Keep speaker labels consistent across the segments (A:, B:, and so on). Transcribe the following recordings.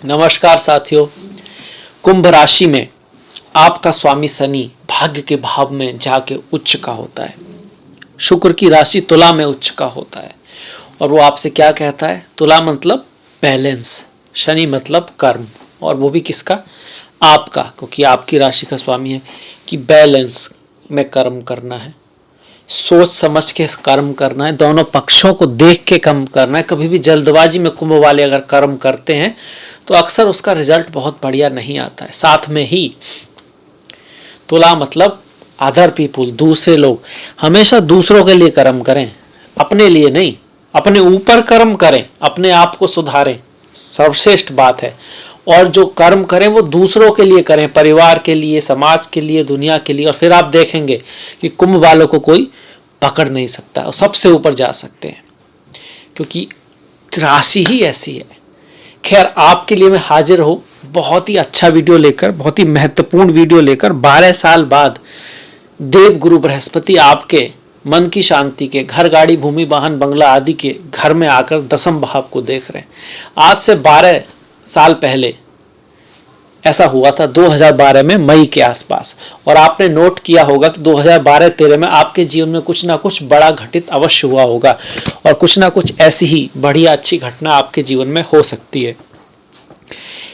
A: नमस्कार साथियों। कुंभ राशि में आपका स्वामी शनि भाग्य के भाव में जाके उच्च का होता है। शुक्र की राशि तुला में उच्च का होता है और वो आपसे क्या कहता है? तुला मतलब बैलेंस, शनि मतलब कर्म, और वो भी किसका? आपका, क्योंकि आपकी राशि का स्वामी है कि बैलेंस में कर्म करना है, सोच समझ के कर्म करना है, दोनों पक्षों को देख के कर्म करना है। कभी भी जल्दबाजी में कुंभ वाले अगर कर्म करते हैं तो अक्सर उसका रिजल्ट बहुत बढ़िया नहीं आता है। साथ में ही तुला मतलब अदर पीपुल, दूसरे लोग। हमेशा दूसरों के लिए कर्म करें, अपने लिए नहीं। अपने ऊपर कर्म करें, अपने आप को सुधारें, सर्वश्रेष्ठ बात है। और जो कर्म करें वो दूसरों के लिए करें, परिवार के लिए, समाज के लिए, दुनिया के लिए। और फिर आप देखेंगे कि कुंभ वालों को कोई पकड़ नहीं सकता और सबसे ऊपर जा सकते हैं, क्योंकि राशि ही ऐसी है। खैर, आपके लिए मैं हाजिर हूँ बहुत ही अच्छा वीडियो लेकर, बहुत ही महत्वपूर्ण वीडियो लेकर। 12 साल बाद देव गुरु बृहस्पति आपके मन की शांति के, घर गाड़ी भूमि वाहन बंगला आदि के घर में आकर दसम भाव को देख रहे हैं। आज से 12 साल पहले ऐसा हुआ था, 2012 में मई के आसपास। और आपने नोट किया होगा कि 2012-13 में आपके जीवन में कुछ ना कुछ बड़ा घटित अवश्य हुआ होगा और कुछ ना कुछ ऐसी ही बढ़िया अच्छी घटना आपके जीवन में हो सकती है।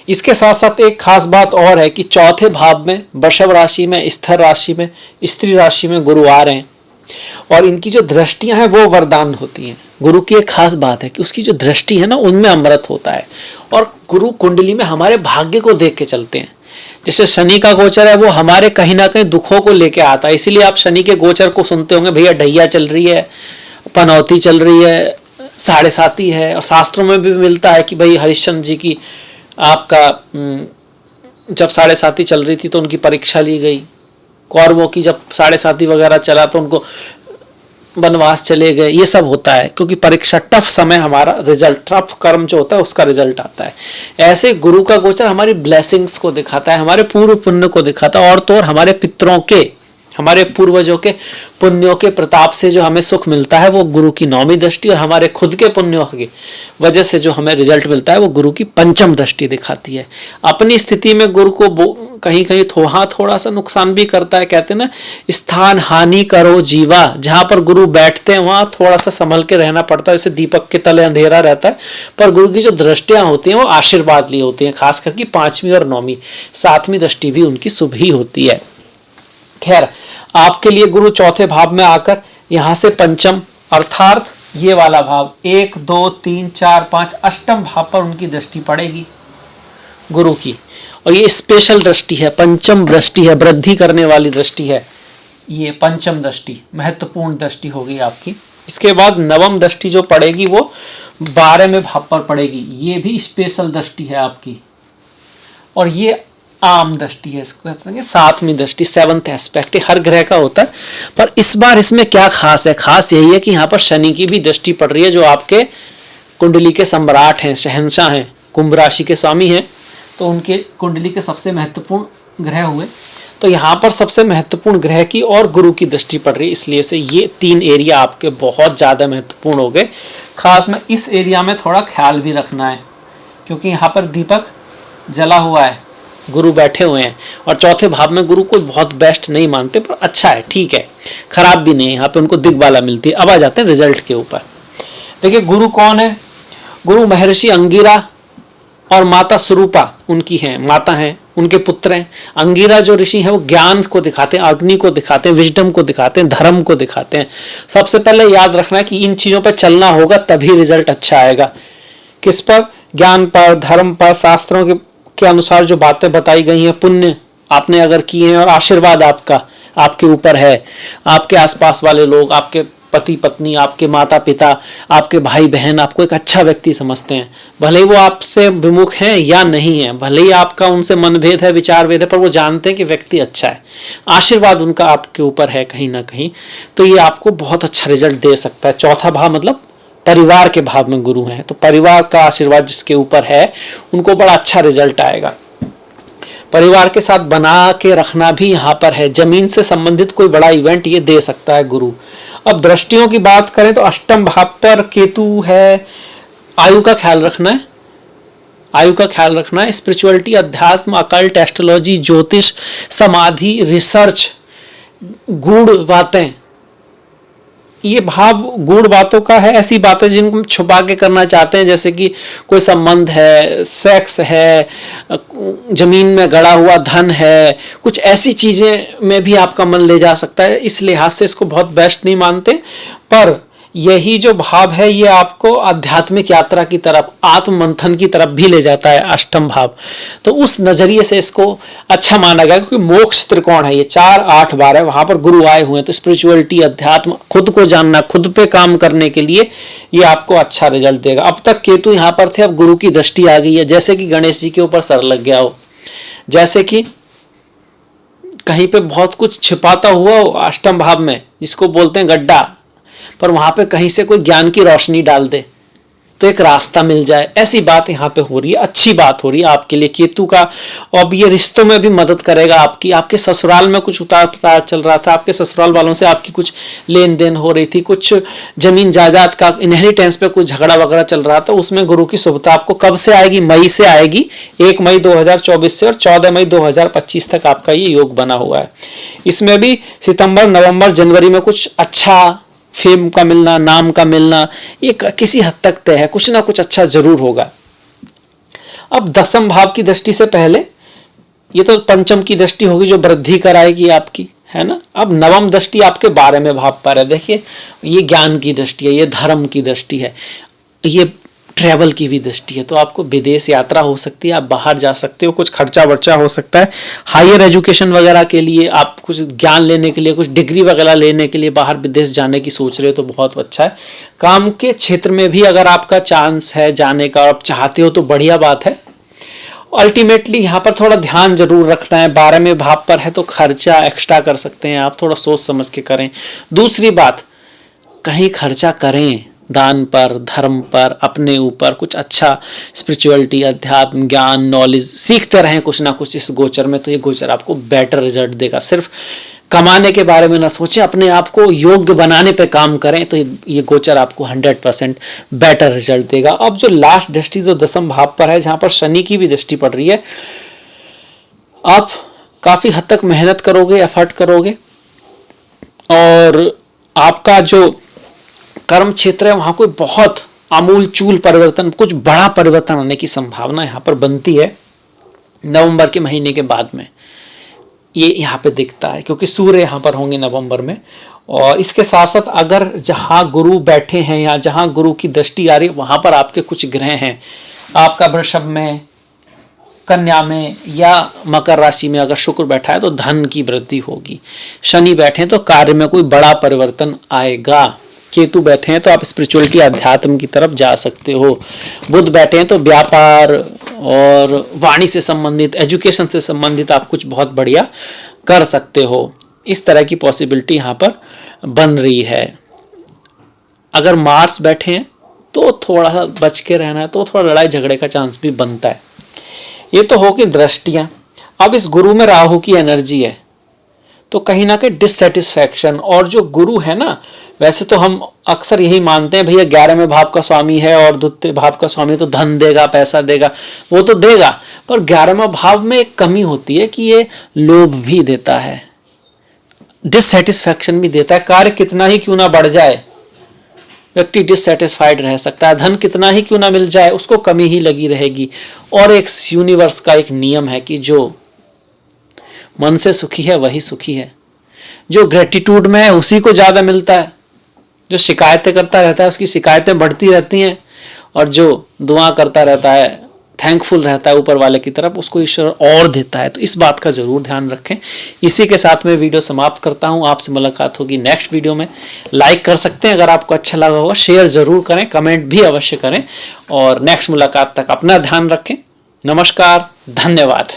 A: इसके साथ साथ एक खास बात और है कि चौथे भाव में, वृषभ राशि में, स्थिर राशि में, स्त्री राशि में गुरु आ रहे हैं और इनकी जो दृष्टियां हैं वो वरदान होती हैं। गुरु की एक खास बात है कि उसकी जो दृष्टि है ना, उनमें अमृत होता है। और गुरु कुंडली में हमारे भाग्य को देख के चलते हैं। जैसे शनि का गोचर है वो हमारे कहीं ना कहीं दुखों को लेके आता है, इसीलिए आप शनि के गोचर को सुनते होंगे, भैया ढैया चल रही है, पनौती चल रही है, साढ़े साती है। और शास्त्रों में भी मिलता है कि भाई हरिश्चंद्र जी की आपका जब साढ़े साती चल रही थी तो उनकी परीक्षा ली गई। कौरवों की जब साढ़े साती वगैरह चला तो उनको वनवास चले गए। ये सब होता है क्योंकि परीक्षा, टफ समय, हमारा रिजल्ट, टफ कर्म जो होता है उसका रिजल्ट आता है। ऐसे गुरु का गोचर हमारी ब्लेसिंग्स को दिखाता है, हमारे पूर्व पुण्य को दिखाता है, और तो और हमारे पितरों के, हमारे पूर्वजों के पुण्यों के प्रताप से जो हमें सुख मिलता है वो गुरु की 9वीं दृष्टि, और हमारे खुद के पुण्यों की वजह से जो हमें रिजल्ट मिलता है वो गुरु की 5वीं दृष्टि दिखाती है। अपनी स्थिति में गुरु को कहीं कहीं थोड़ा सा नुकसान भी करता है। कहते हैं ना, स्थान हानि करो जीवा। जहां पर गुरु बैठते हैं वहां थोड़ा सा संभल के रहना पड़ता है, जैसे दीपक के तले अंधेरा रहता है। पर गुरु की जो दृष्टियां होती हैं वो आशीर्वाद ली होती हैं, खास करके 5वीं और 9वीं। 7वीं दृष्टि भी उनकी शुभ ही होती है। खैर, आपके लिए गुरु चौथे भाव में आकर यहां से पंचम अर्थात ये वाला भाव 1, 2, 3, 4, 5 अष्टम भाव पर उनकी दृष्टि पड़ेगी गुरु की। और ये स्पेशल दृष्टि है, पंचम दृष्टि है, वृद्धि करने वाली दृष्टि है। ये पंचम दृष्टि महत्वपूर्ण दृष्टि होगी आपकी। इसके बाद 9वीं दृष्टि जो पड़ेगी वो 12वें भाव पर पड़ेगी। ये भी स्पेशल दृष्टि है आपकी, और ये आम दृष्टि है, इसको कहते हैं 7वीं दृष्टि, 7th एस्पेक्ट। हर ग्रह का होता है, पर इस बार इसमें क्या खास है? खास यही है कि यहाँ पर शनि की भी दृष्टि पड़ रही है, जो आपके कुंडली के सम्राट हैं, शहंशाह हैं, कुंभ राशि के स्वामी हैं, तो उनके कुंडली के सबसे महत्वपूर्ण ग्रह हुए। तो यहाँ पर सबसे महत्वपूर्ण ग्रह की और गुरु की दृष्टि पड़ रही है, इसलिए से ये 3 एरिया आपके बहुत ज़्यादा महत्वपूर्ण हो गए। खास में इस एरिया में थोड़ा ख्याल भी रखना है, क्योंकि यहाँ पर दीपक जला हुआ है, गुरु बैठे हुए हैं, और चौथे भाव में गुरु को बहुत बेस्ट नहीं मानते, पर अच्छा है, ठीक है, खराब भी नहीं। यहाँ पे उनको दिग्बाला मिलती है। अब आ जाते हैं रिजल्ट के ऊपर। देखिए, गुरु कौन है? गुरु महर्षि अंगिरा और माता स्वरूपा उनकी हैं, माता हैं, उनके पुत्र हैं। अंगिरा जो ऋषि हैं वो ज्ञान को दिखाते हैं, अग्नि को दिखाते हैं, विजडम को दिखाते हैं, धर्म को दिखाते हैं। सबसे पहले याद रखना है कि इन चीजों पर चलना होगा, तभी रिजल्ट अच्छा आएगा। किस पर? ज्ञान पर, धर्म पर, शास्त्रों के अनुसार जो बातें बताई गई हैं, पुण्य आपने अगर किए हैं, और आशीर्वाद आपका आपके ऊपर है। आपके आसपास वाले लोग, आपके पति पत्नी, आपके माता पिता, आपके भाई बहन आपको एक अच्छा व्यक्ति समझते हैं। भले ही वो आपसे विमुख हैं या नहीं है, भले ही आपका उनसे मनभेद है, विचार भेद है, पर वो जानते हैं कि व्यक्ति अच्छा है। आशीर्वाद उनका आपके ऊपर है कहीं ना कहीं, तो ये आपको बहुत अच्छा रिजल्ट दे सकता है। चौथा भाव मतलब परिवार के भाव में गुरु हैं, तो परिवार का आशीर्वाद जिसके ऊपर है उनको बड़ा अच्छा रिजल्ट आएगा। परिवार के साथ बना के रखना भी यहाँ पर है। जमीन से संबंधित कोई बड़ा इवेंट ये दे सकता है गुरु। अब दृष्टियों की बात करें तो अष्टम भाव पर केतु है, आयु का ख्याल रखना है। आयु का ख्याल रखना है। स्पिरिचुअलिटी, अध्यात्म, अकल्ट, एस्ट्रोलॉजी, ज्योतिष, समाधि, रिसर्च, गूढ़ बातें, ये भाव गूढ़ बातों का है। ऐसी बातें जिनको हम छुपा के करना चाहते हैं, जैसे कि कोई संबंध है, सेक्स है, जमीन में गड़ा हुआ धन है, कुछ ऐसी चीजें में भी आपका मन ले जा सकता है। इस लिहाज से इसको बहुत बेस्ट नहीं मानते, पर यही जो भाव है ये आपको आध्यात्मिक यात्रा की तरफ, आत्म मंथन की तरफ भी ले जाता है, अष्टम भाव। तो उस नजरिए से इसको अच्छा माना गया, क्योंकि मोक्ष त्रिकोण है ये, 4, 8, 12, वहां पर गुरु आए हुए हैं। तो स्पिरिचुअलिटी, अध्यात्म, खुद को जानना, खुद पे काम करने के लिए ये आपको अच्छा रिजल्ट देगा। अब तक केतु यहां पर थे, अब गुरु की दृष्टि आ गई है। जैसे कि गणेश जी के ऊपर सर लग गया हो, जैसे कि कहीं पे बहुत कुछ छिपाता हुआ हो अष्टम भाव में, जिसको बोलते हैं गड्ढा, पर वहां पे कहीं से कोई ज्ञान की रोशनी डाल दे तो एक रास्ता मिल जाए। ऐसी बात यहाँ पे हो रही है, अच्छी बात हो रही है आपके लिए केतु का। अब ये रिश्तों में भी मदद करेगा आपकी। आपके ससुराल में कुछ उतार चढ़ाव चल रहा था, आपके ससुराल वालों से आपकी कुछ लेन देन हो रही थी, कुछ जमीन जायदाद का इनहेरिटेंस पे कुछ झगड़ा वगैरह चल रहा था, उसमें गुरु की शुभता आपको कब से आएगी? मई से आएगी, 1 मई 2024 से, और 14 मई 2025 तक आपका ये योग बना हुआ है। इसमें भी सितंबर, नवंबर, जनवरी में कुछ अच्छा फेम का मिलना, नाम का मिलना, ये किसी हद तक तय है, कुछ ना कुछ अच्छा जरूर होगा। अब दसम भाव की दृष्टि से पहले, ये तो पंचम की दृष्टि होगी जो वृद्धि कराएगी आपकी, है ना। अब नवम दृष्टि आपके 12वें भाव पर है। देखिए, ये ज्ञान की दृष्टि है, ये धर्म की दृष्टि है, ये ट्रैवल की भी दृष्टि है। तो आपको विदेश यात्रा हो सकती है, आप बाहर जा सकते हो, कुछ खर्चा वर्चा हो सकता है, हायर एजुकेशन वगैरह के लिए, आप कुछ ज्ञान लेने के लिए, कुछ डिग्री वगैरह लेने के लिए बाहर विदेश जाने की सोच रहे हो तो बहुत अच्छा है। काम के क्षेत्र में भी अगर आपका चांस है जाने का, आप चाहते हो तो बढ़िया बात है। अल्टीमेटली यहाँ पर थोड़ा ध्यान जरूर रखना है, 12वें भाव पर है तो खर्चा एक्स्ट्रा कर सकते हैं आप, थोड़ा सोच समझ के करें। दूसरी बात, कहीं खर्चा करें दान पर, धर्म पर, अपने ऊपर कुछ अच्छा स्पिरिचुअलिटी, अध्यात्म, ज्ञान, नॉलेज सीखते रहें कुछ ना कुछ इस गोचर में, तो ये गोचर आपको बेटर रिजल्ट देगा। सिर्फ कमाने के बारे में ना सोचें, अपने आप को योग्य बनाने पे काम करें, तो ये गोचर आपको 100% बेटर रिजल्ट देगा। अब जो लास्ट दृष्टि जो दसम भाव पर है, जहां पर शनि की भी दृष्टि पड़ रही है, आप काफी हद तक मेहनत करोगे, एफर्ट करोगे, और आपका जो कर्म क्षेत्र है वहां कोई बहुत आमूल चूल परिवर्तन, कुछ बड़ा परिवर्तन आने की संभावना यहाँ पर बनती है नवंबर के महीने के बाद में। ये यहाँ पे दिखता है, क्योंकि सूर्य यहाँ पर होंगे नवंबर में। और इसके साथ साथ अगर जहाँ गुरु बैठे हैं या जहाँ गुरु की दृष्टि आ रही है, वहां पर आपके कुछ ग्रह हैं, आपका वृषभ में, कन्या में या मकर राशि में अगर शुक्र बैठा है तो धन की वृद्धि होगी। शनि बैठे तो कार्य में कोई बड़ा परिवर्तन आएगा। केतु बैठे हैं तो आप स्पिरिचुअलिटी, अध्यात्म की तरफ जा सकते हो। बुध बैठे हैं तो व्यापार और वाणी से संबंधित, एजुकेशन से संबंधित आप कुछ बहुत बढ़िया कर सकते हो। इस तरह की पॉसिबिलिटी यहाँ पर बन रही है। अगर मार्स बैठे हैं तो थोड़ा सा बच के रहना है, तो थोड़ा लड़ाई झगड़े का चांस भी बनता है। ये तो हो कि दृष्टियां। अब इस गुरु में राहु की एनर्जी है, तो कहीं ना कहीं डिससेटिस्फैक्शन। और जो गुरु है ना, वैसे तो हम अक्सर यही मानते हैं भैया 11वें भाव का स्वामी है और द्वितीय भाव का स्वामी तो धन देगा, पैसा देगा, वो तो देगा, पर 11वें भाव में एक कमी होती है कि ये लोभ भी देता है, डिससेटिस्फैक्शन भी देता है। कार्य कितना ही क्यों ना बढ़ जाए, व्यक्ति डिससेटिस्फाइड रह सकता है। धन कितना ही क्यों ना मिल जाए, उसको कमी ही लगी रहेगी। और एक यूनिवर्स का एक नियम है कि जो मन से सुखी है वही सुखी है, जो ग्रेटिट्यूड में है उसी को ज्यादा मिलता है, जो शिकायतें करता रहता है उसकी शिकायतें बढ़ती रहती हैं, और जो दुआ करता रहता है, थैंकफुल रहता है ऊपर वाले की तरफ, उसको ईश्वर और देता है। तो इस बात का जरूर ध्यान रखें। इसी के साथ में वीडियो समाप्त करता हूं। आपसे मुलाकात होगी नेक्स्ट वीडियो में। लाइक कर सकते हैं अगर आपको अच्छा लगा होगा, शेयर जरूर करें, कमेंट भी अवश्य करें, और नेक्स्ट मुलाकात तक अपना ध्यान रखें। नमस्कार, धन्यवाद।